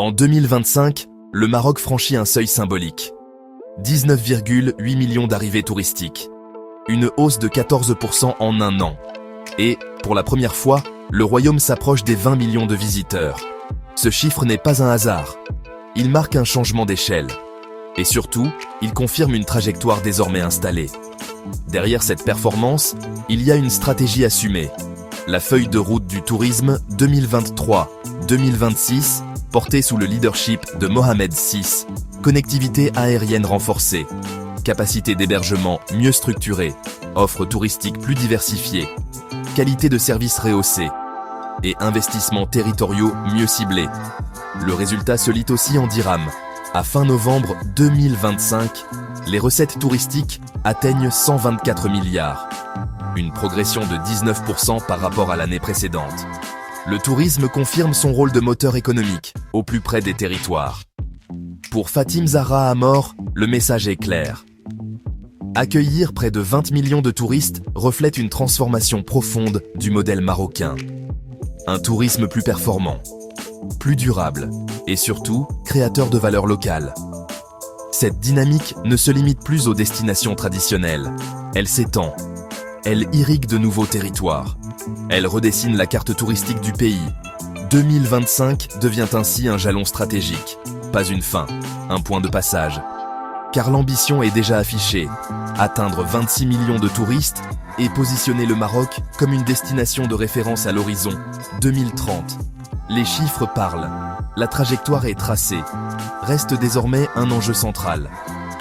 En 2025, le Maroc franchit un seuil symbolique. 19,8 millions d'arrivées touristiques. Une hausse de 14% en un an. Et, pour la première fois, le royaume s'approche des 20 millions de visiteurs. Ce chiffre n'est pas un hasard. Il marque un changement d'échelle. Et surtout, il confirme une trajectoire désormais installée. Derrière cette performance, il y a une stratégie assumée. La feuille de route du tourisme 2023-2026, portée sous le leadership de Mohamed VI, connectivité aérienne renforcée, capacité d'hébergement mieux structurée, offre touristique plus diversifiée, qualité de service rehaussée et investissements territoriaux mieux ciblés. Le résultat se lit aussi en dirhams. À fin novembre 2025, les recettes touristiques atteignent 124 milliards, une progression de 19% par rapport à l'année précédente. Le tourisme confirme son rôle de moteur économique, au plus près des territoires. Pour Fatim Zahra Amor, le message est clair. Accueillir près de 20 millions de touristes reflète une transformation profonde du modèle marocain. Un tourisme plus performant, plus durable et surtout créateur de valeur locale. Cette dynamique ne se limite plus aux destinations traditionnelles. Elle s'étend. Elle irrigue de nouveaux territoires. Elle redessine la carte touristique du pays. 2025 devient ainsi un jalon stratégique. Pas une fin, un point de passage. Car l'ambition est déjà affichée. Atteindre 26 millions de touristes et positionner le Maroc comme une destination de référence à l'horizon 2030. Les chiffres parlent. La trajectoire est tracée. Reste désormais un enjeu central.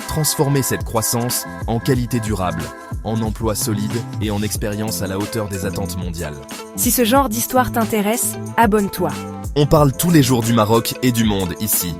Transformer cette croissance en qualité durable, en emplois solides et en expérience à la hauteur des attentes mondiales. Si ce genre d'histoire t'intéresse, abonne-toi. On parle tous les jours du Maroc et du monde ici.